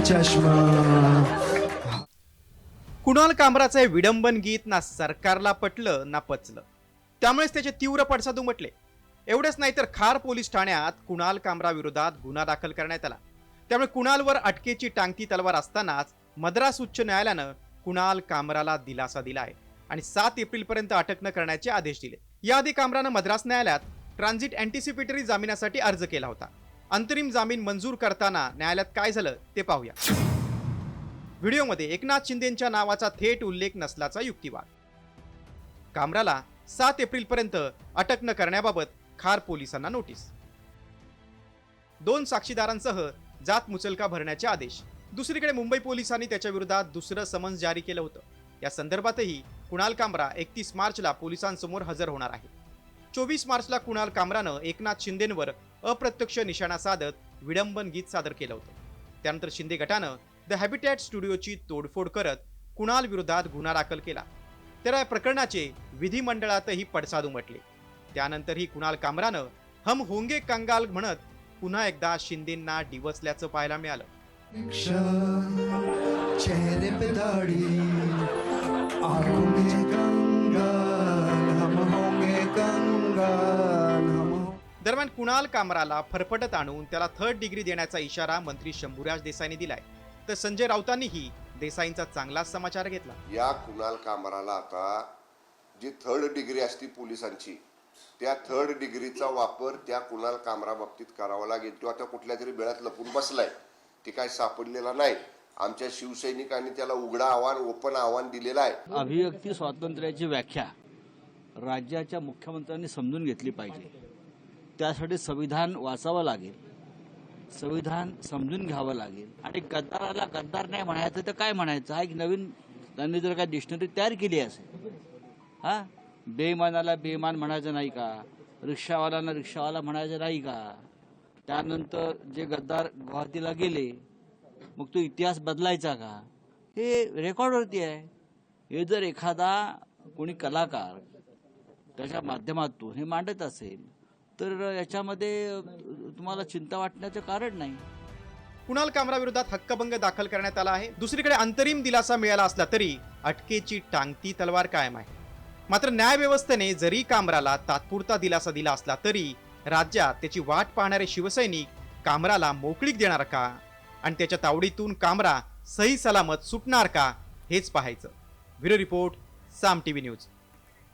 चष्मा। कुणाल कामराचं हे विडंबन गीत ना सरकारला पटलं ना पचलं, त्यामुळेच त्याचे तीव्र पडसाद उमटले. एवढेच नाही तर खार पोलीस ठाण्यात कुणाल कामरा विरोधात गुन्हा दाखल करण्यात आला. त्यामुळे कुणालवर अटकेची टांगती तलवार असतानाच मद्रास उच्च न्यायालयानं कुणाल कामराला दिलासा दिला आहे आणि 7 एप्रिलपर्यंत अटक न करण्याचे आदेश दिले. याआधी कामरानं मद्रास न्यायालयात ट्रान्झिट अँटिसिपेटरी जामिनासाठी अर्ज केला होता. अंतरिम जामीन मंजूर करताना न्यायालयात काय झालं ते पाहूया. व्हिडिओमध्ये एकनाथ शिंदेंच्या नावाचा थेट उल्लेख नसल्याचा युक्तिवाद. कामराला 7 एप्रिलपर्यंत अटक न करण्याबाबत खार पोलिसांना नोटीस. 2 साक्षीदारांसह जात मुचलका भरण्याचे आदेश. दुसरीकडे मुंबई पोलिसांनी त्याच्या विरोधात दुसरं समन्स जारी केलं होतं. या संदर्भातही कुणाल कामरा 31 मार्चला पोलिसांसमोर हजर होणार आहे. 24 मार्चला कुणाल कामरानं एकनाथ शिंदेंवर अप्रत्यक्ष निशाणा साधत विडंबन गीत सादर केलं होतं. त्यानंतर शिंदे गटानं द हॅबिटॅट स्टुडिओची तोडफोड करत कुणाल विरोधात गुन्हा दाखल केला. तर या प्रकरणाचे विधिमंडळातही पडसाद उमटले. त्यानंतरही कुणाल कामरानं हम होंगे कंगाल म्हणत पुन्हा एकदा शिंदेंना डिवचल्याचं पाहायला मिळालं. चेहरे पे दाढ़ी, आंखों में कंगाल, हम होंगे कंगाल, दरम्यान कुणाल कामराला फरफटत आणून त्याला 3rd डिग्री देण्याचा इशारा मंत्री शंभूराज देसाईंनी दिलाय. तर संजय राऊतांनीही देसाईंचा चांगलाच समाचार घेतला. या कुणाल कामराला आता जी 3rd डिग्री असती पोलिसांची, त्या 3rd डिग्रीचा वापर त्या कुणाल कामरा बाबतीत करावा लागेल. तो आता कुठल्या तरी बेळात लपून बसलाय, ते काय सापडलेला नाही. आमच्या शिवसैनिकांनी त्याला उघडा आव्हान, ओपन आव्हान दिलेलं आहे. अभिव्यक्ती स्वातंत्र्याची व्याख्या राज्याच्या मुख्यमंत्र्यांनी समजून घेतली पाहिजे. त्यासाठी संविधान वाचावं लागेल, संविधान समजून घ्यावं लागेल. आणि गद्दाराला गद्दार नाही म्हणायचं तर काय म्हणायचं? हा एक नवीन त्यांनी जर काय डिक्शनरी तयार केली असेल. हा, बेईमानाला बेईमान म्हणायचं नाही का? रिक्षावाल्याला रिक्षावाला म्हणायचं नाही का? त्यानंतर जे गद्दार गुवाहाटीला गेले, मग तो इतिहास बदलायचा का? हे रेकॉर्डवरती आहे. हे जर एखादा कोणी कलाकार त्याच्या माध्यमातून हे मांडत असेल तर याच्यामध्ये तुम्हाला चिंता वाटण्याचं कारण नाही. कुणाल कामरा विरोधात हक्कभंग दाखल करण्यात आला आहे. दुसरीकडे अंतरिम दिलासा मिळाला असला तरी अटकेची टांगती तलवार कायम आहे. मात्र न्यायव्यवस्थेने जरी कामराला तात्पुरता दिलासा दिला असला तरी राज्यात त्याची वाट पाहणारे शिवसैनिक कामराला मोकळीक देणार का आणि त्याच्या तावडीतून कामरा सही सलामत सुटणार का हेच पाहायचं. ब्युरो रिपोर्ट, साम टीव्ही न्यूज.